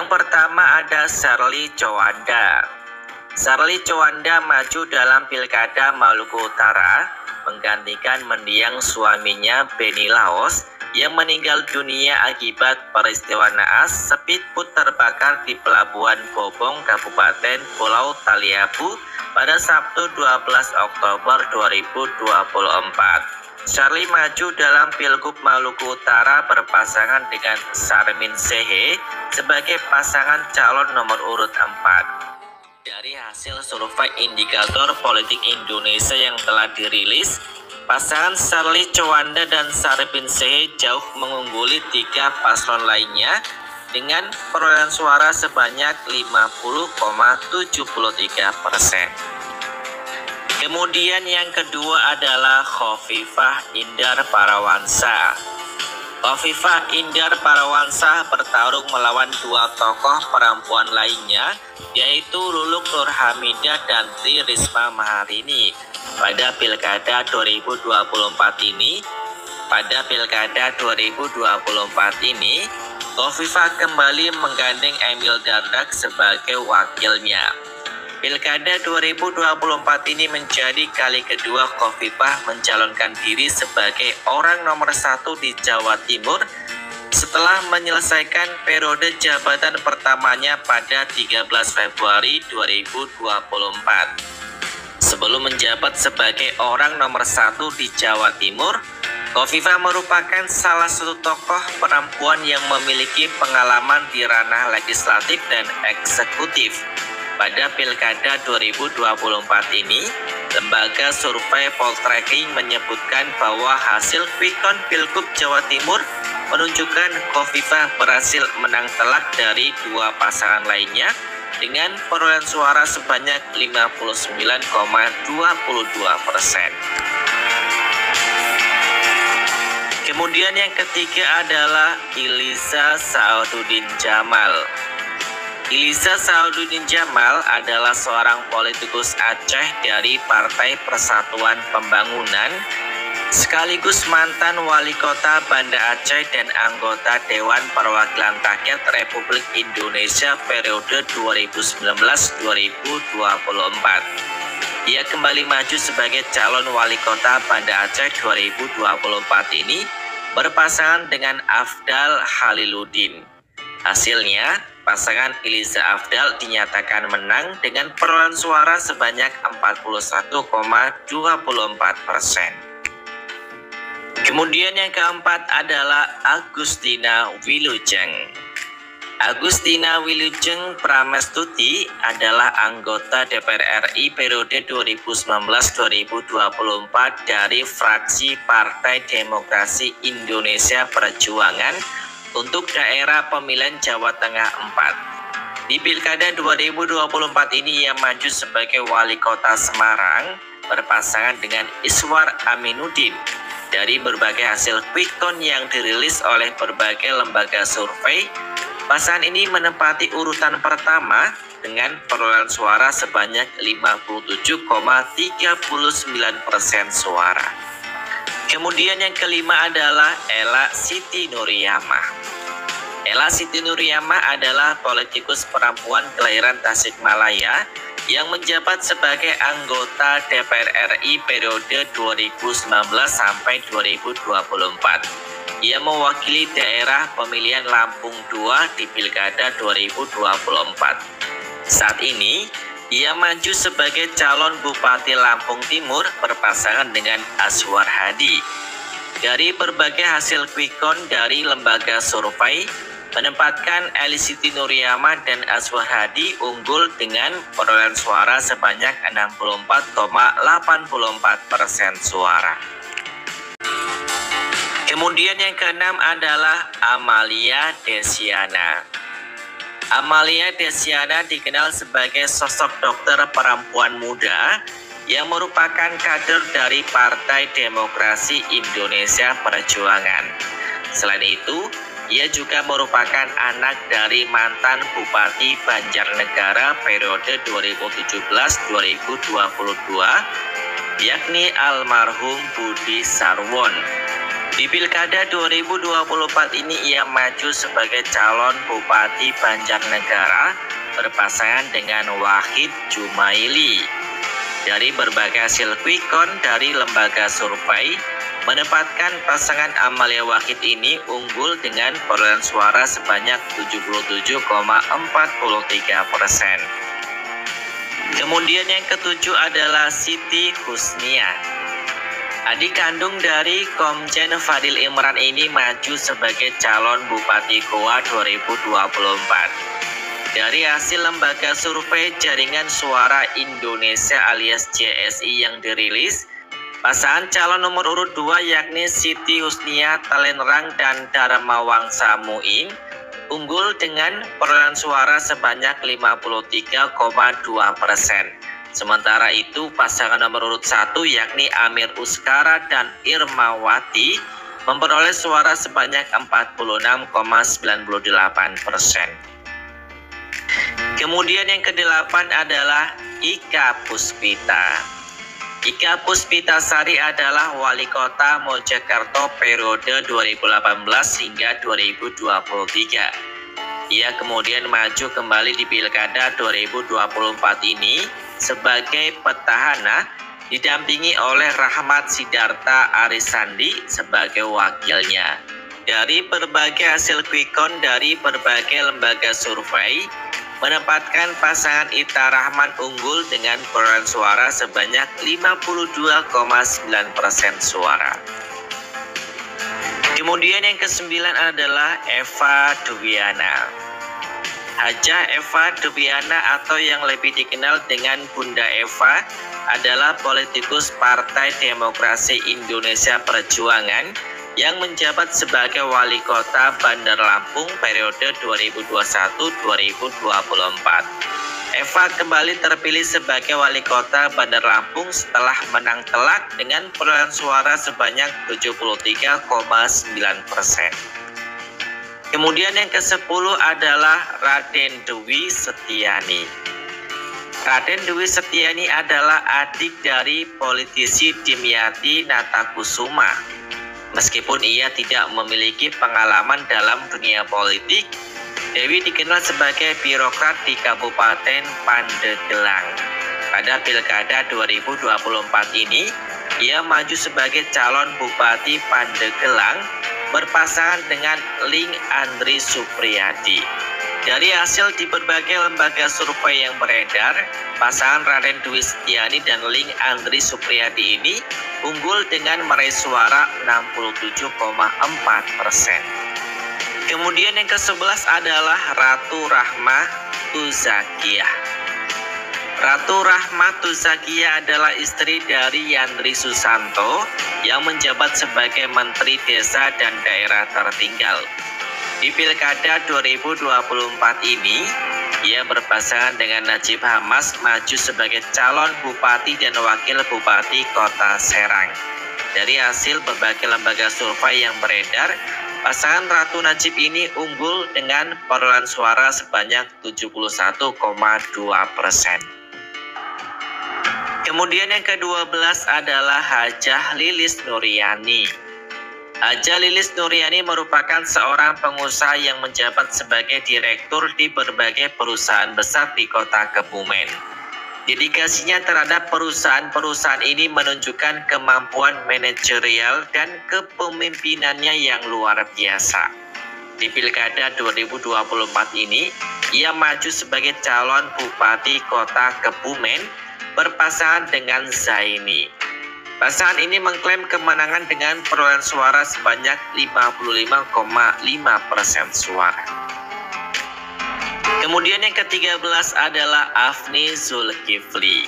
Yang pertama ada Sharly Chowanda. Sharly Chowanda maju dalam Pilkada Maluku Utara menggantikan mendiang suaminya Benny Laos yang meninggal dunia akibat peristiwa naas speedboat terbakar di Pelabuhan Bobong, Kabupaten Pulau Taliabu pada Sabtu 12 Oktober 2024. Sharly maju dalam Pilgub Maluku Utara berpasangan dengan Sarmin Sehe sebagai pasangan calon nomor urut 4. Dari hasil survei indikator politik Indonesia yang telah dirilis, pasangan Sharly Chowanda dan Sarmin Sehe jauh mengungguli 3 paslon lainnya dengan perolehan suara sebanyak 50,73%. Kemudian yang kedua adalah Khofifah Indar Parawansa. Khofifah Indar Parawansa bertarung melawan 2 tokoh perempuan lainnya, yaitu Luluk Nurhamidah dan Tri Risma Maharini. Pada Pilkada 2024 ini, Khofifah kembali menggandeng Emil Dardak sebagai wakilnya. Pilkada 2024 ini menjadi kali kedua Khofifah mencalonkan diri sebagai orang nomor 1 di Jawa Timur setelah menyelesaikan periode jabatan pertamanya pada 13 Februari 2024. Sebelum menjabat sebagai orang nomor 1 di Jawa Timur, Khofifah merupakan salah satu tokoh perempuan yang memiliki pengalaman di ranah legislatif dan eksekutif. Pada Pilkada 2024 ini, lembaga survei Poltreking menyebutkan bahwa hasil quick count Pilgub Jawa Timur menunjukkan Khofifah berhasil menang telak dari 2 pasangan lainnya dengan perolehan suara sebanyak 59,22%. Kemudian yang ketiga adalah Iliza Saududdin Jamal. Iliza Saududdin Jamal adalah seorang politikus Aceh dari Partai Persatuan Pembangunan, sekaligus mantan wali kota Banda Aceh dan anggota Dewan Perwakilan Rakyat Republik Indonesia periode 2019-2024. Ia kembali maju sebagai calon wali kota Banda Aceh 2024 ini berpasangan dengan Afdal Haliluddin. Hasilnya, pasangan Iliza Afdal dinyatakan menang dengan perolehan suara sebanyak 41,24%. Kemudian yang keempat adalah Agustina Wilujeng. Agustina Wilujeng Pramestuti adalah anggota DPR RI periode 2019-2024 dari fraksi Partai Demokrasi Indonesia Perjuangan untuk daerah pemilihan Jawa Tengah 4. Di Pilkada 2024 ini ia maju sebagai wali kota Semarang berpasangan dengan Iswar Aminuddin. Dari berbagai hasil quick count yang dirilis oleh berbagai lembaga survei, pasangan ini menempati urutan pertama dengan perolehan suara sebanyak 57,39% suara. Kemudian yang kelima adalah Ella Siti Nuriyamah. Ella Siti Nuriyamah adalah politikus perempuan kelahiran Tasikmalaya yang menjabat sebagai anggota DPR RI periode 2019 sampai 2024. Ia mewakili daerah pemilihan Lampung II di Pilkada 2024. Saat ini, ia maju sebagai calon Bupati Lampung Timur berpasangan dengan Azwar Hadi. Dari berbagai hasil quick count dari lembaga survei, menempatkan Ella Siti Nuriyamah dan Azwar Hadi unggul dengan perolehan suara sebanyak 64,84% suara. Kemudian yang keenam adalah Amalia Desiana. Amalia Desiana dikenal sebagai sosok dokter perempuan muda yang merupakan kader dari Partai Demokrasi Indonesia Perjuangan. Selain itu, ia juga merupakan anak dari mantan Bupati Banjarnegara periode 2017-2022, yakni almarhum Budi Sarwon. Di Pilkada 2024 ini ia maju sebagai calon Bupati Banjarnegara berpasangan dengan Wahid Jumaili. Dari berbagai hasil quick count dari lembaga survei menempatkan pasangan Amalia Wahid ini unggul dengan perolehan suara sebanyak 77,43%. Kemudian yang ketujuh adalah Siti Husnia. Adik kandung dari Komjen Fadil Imran ini maju sebagai calon Bupati Goa 2024. Dari hasil lembaga survei Jaringan Suara Indonesia alias JSI yang dirilis, pasangan calon nomor urut 2 yakni Siti Husnia Talenrang dan Dharma Wangsa Muin unggul dengan perolehan suara sebanyak 53,2%. Sementara itu pasangan nomor urut 1 yakni Amir Uskara dan Irmawati memperoleh suara sebanyak 46,98%. Kemudian yang ke-8 adalah Ika Puspita. Ika Puspita Sari adalah Wali Kota Mojokerto periode 2018 hingga 2023. Ia kemudian maju kembali di Pilkada 2024 ini sebagai petahana didampingi oleh Rahmat Sidarta Arisandi sebagai wakilnya. Dari berbagai hasil quick count dari berbagai lembaga survei menempatkan pasangan Ita Rahman unggul dengan perolehan suara sebanyak 52,9% suara. Kemudian yang ke-9 adalah Eva Duwiana. Hajah Eva Duwiana atau yang lebih dikenal dengan Bunda Eva adalah politikus Partai Demokrasi Indonesia Perjuangan yang menjabat sebagai Wali Kota Bandar Lampung periode 2021-2024. Eva kembali terpilih sebagai Wali Kota Bandar Lampung setelah menang telak dengan perolehan suara sebanyak 73,9%. Kemudian yang ke-10 adalah Raden Dwi Setiani. Raden Dwi Setiani adalah adik dari politisi Dimyati Natakusuma. Meskipun ia tidak memiliki pengalaman dalam dunia politik, Dewi dikenal sebagai birokrat di Kabupaten Pandeglang. Pada Pilkada 2024 ini, ia maju sebagai calon Bupati Pandeglang berpasangan dengan Ling Andri Supriyadi. Dari hasil di berbagai lembaga survei yang beredar, pasangan Raden Dwi Setiani dan Ling Andri Supriyadi ini unggul dengan meraih suara 67,4%. Kemudian yang ke-11 adalah Ratu Rahmah Tuzakiyah. Ratu Rahmah Tuzakiyah adalah istri dari Yandri Susanto yang menjabat sebagai Menteri Desa dan Daerah Tertinggal. Di Pilkada 2024 ini, ia berpasangan dengan Najib Hamas maju sebagai calon Bupati dan Wakil Bupati Kota Serang. Dari hasil berbagai lembaga survei yang beredar, pasangan Ratu Najib ini unggul dengan perolehan suara sebanyak 71,2%. Kemudian yang ke-12 adalah Hajah Lilis Nuryani. Hajah Lilis Nuryani merupakan seorang pengusaha yang menjabat sebagai direktur di berbagai perusahaan besar di kota Kebumen. Dedikasinya terhadap perusahaan-perusahaan ini menunjukkan kemampuan manajerial dan kepemimpinannya yang luar biasa. Di Pilkada 2024 ini, ia maju sebagai calon Bupati Kota Kebumen berpasangan dengan Zaini. Pasangan ini mengklaim kemenangan dengan perolehan suara sebanyak 55,5% suara. Kemudian yang ke-13 adalah Afni Zulkifli.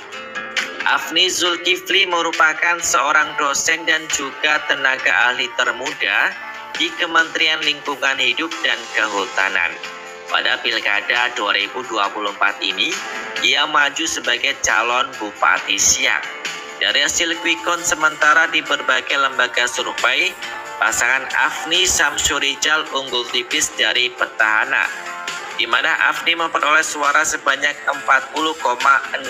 Afni Zulkifli merupakan seorang dosen dan juga tenaga ahli termuda di Kementerian Lingkungan Hidup dan Kehutanan. Pada Pilkada 2024 ini, ia maju sebagai calon Bupati Siak. Dari hasil quick count sementara di berbagai lembaga survei, pasangan Afni Samsurijal unggul tipis dari petahana, di mana Afni memperoleh suara sebanyak 40,67%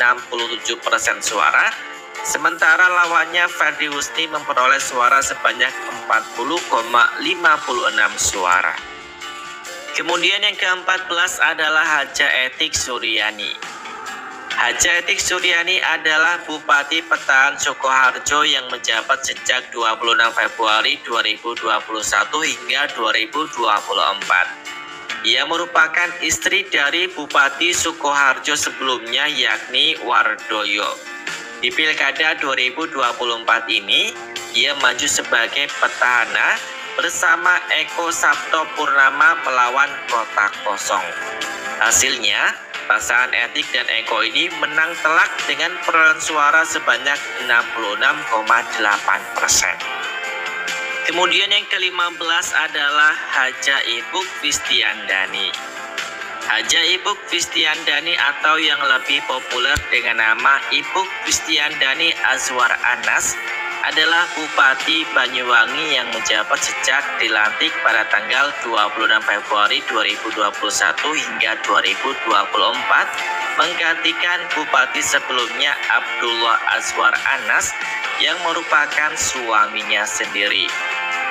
suara Sementara lawannya Ferdi Husni memperoleh suara sebanyak 40,56 suara. Kemudian yang ke-14 adalah Haja Etik Suryani. Haja Etik Suryani adalah Bupati Petahan Sukoharjo yang menjabat sejak 26 Februari 2021 hingga 2024. Ia merupakan istri dari Bupati Sukoharjo sebelumnya yakni Wardoyo. Di Pilkada 2024 ini, ia maju sebagai petahana bersama Eko Sabto Purnama melawan Kota Kosong. Hasilnya, pasangan Etik dan Eko ini menang telak dengan perolehan suara sebanyak 66,8%. Kemudian yang ke-15 adalah Haja Ipuk Fistiandani. Haja Ipuk Fistiandani atau yang lebih populer dengan nama Ipuk Fistiandani Azwar Anas adalah Bupati Banyuwangi yang menjabat sejak dilantik pada tanggal 26 Februari 2021 hingga 2024 menggantikan Bupati sebelumnya Abdullah Azwar Anas yang merupakan suaminya sendiri.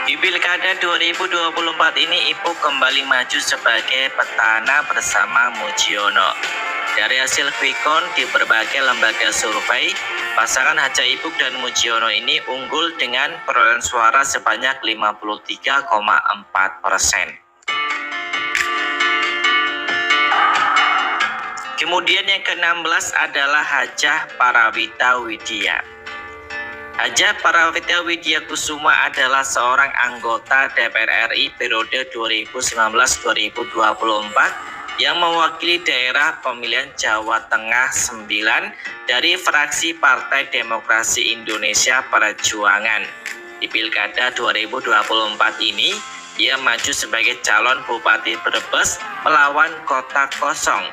Di Pilkada 2024 ini Ipuk kembali maju sebagai petahana bersama Mujiono. Dari hasil quick-count di berbagai lembaga survei, pasangan Haja Ipuk dan Mujiono ini unggul dengan perolehan suara sebanyak 53,4%. Kemudian yang ke-16 adalah Hajah Parawita Widya. Hajah Parawita Widya Kusuma adalah seorang anggota DPR RI periode 2019-2024 yang mewakili daerah pemilihan Jawa Tengah 9 dari fraksi Partai Demokrasi Indonesia Perjuangan. Di Pilkada 2024 ini, ia maju sebagai calon Bupati Brebes melawan Kota Kosong.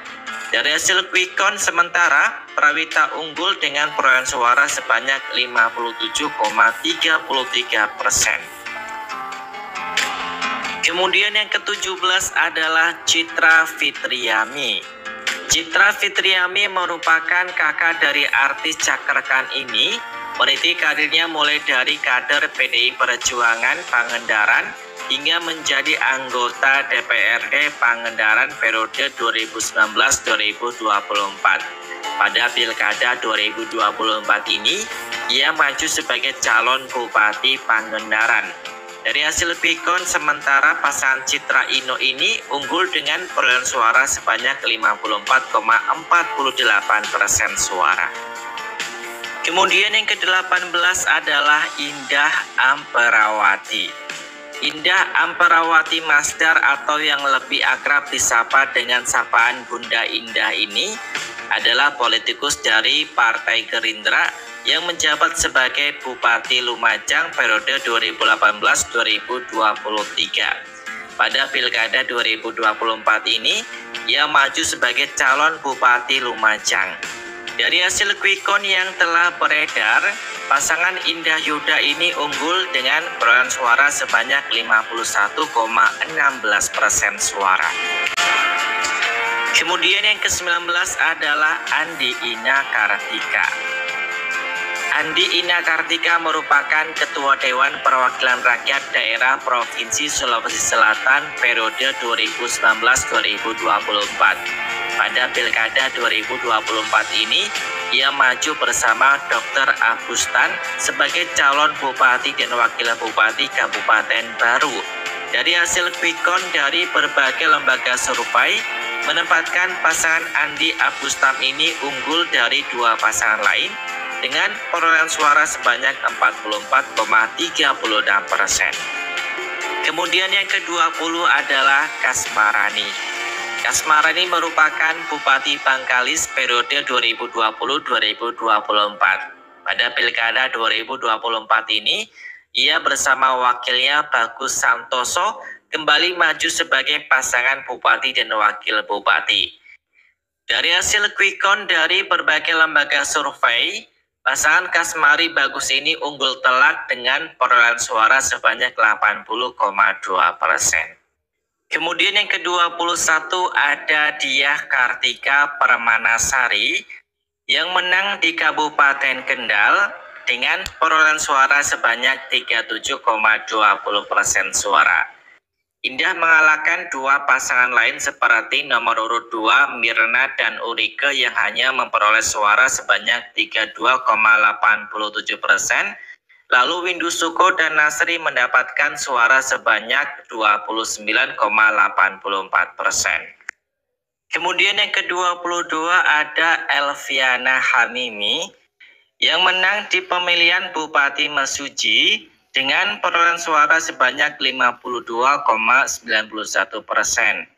Dari hasil quick-count sementara, Parawita unggul dengan perolehan suara sebanyak 57,33%. Kemudian yang ke-17 adalah Citra Fitriami. Citra Fitriami merupakan kakak dari artis Cakra Khan ini. Meniti karirnya mulai dari kader PDI Perjuangan Pangandaran hingga menjadi anggota DPRD Pangandaran periode 2019-2024. Pada Pilkada 2024 ini, ia maju sebagai calon Bupati Pangandaran. Dari hasil quick-count sementara pasangan Citra Ino ini unggul dengan perolehan suara sebanyak 54,48% suara. Kemudian yang ke-18 adalah Indah Amperawati. Indah Amperawati Masdar atau yang lebih akrab disapa dengan sapaan Bunda Indah ini adalah politikus dari Partai Gerindra yang menjabat sebagai Bupati Lumajang periode 2018-2023. Pada Pilkada 2024 ini, ia maju sebagai calon Bupati Lumajang. Dari hasil quick-count yang telah beredar, pasangan Indah Yuda ini unggul dengan perolehan suara sebanyak 51,16% suara. Kemudian yang ke-19 adalah Andi Ina Kartika. Andi Ina Kartika merupakan Ketua Dewan Perwakilan Rakyat Daerah Provinsi Sulawesi Selatan periode 2019-2024. Pada Pilkada 2024 ini, ia maju bersama Dr. Agustan sebagai calon Bupati dan Wakil Bupati Kabupaten Baru. Dari hasil quick-count dari berbagai lembaga survei, menempatkan pasangan Andi Agustan ini unggul dari dua pasangan lain dengan perolehan suara sebanyak 44,36%. Kemudian yang ke-20 adalah Kasmarani. Kasmarani merupakan Bupati Bangkalis periode 2020-2024. Pada Pilkada 2024 ini, ia bersama wakilnya Bagus Santoso kembali maju sebagai pasangan Bupati dan Wakil Bupati. Dari hasil quick-count dari berbagai lembaga survei, pasangan Kasmari Bagus ini unggul telak dengan perolehan suara sebanyak 80,2%. Kemudian yang ke-21 ada Diah Kartika Permanasari. Yang menang di Kabupaten Kendal dengan perolehan suara sebanyak 37,20% suara. Indah mengalahkan dua pasangan lain seperti nomor urut 2 Mirna dan Urike yang hanya memperoleh suara sebanyak 32,87%. Lalu Windu Suko dan Nasri mendapatkan suara sebanyak 29,84%. Kemudian yang ke-22 ada Elviana Hamimi yang menang di pemilihan Bupati Mesuji dengan perolehan suara sebanyak 52,91%.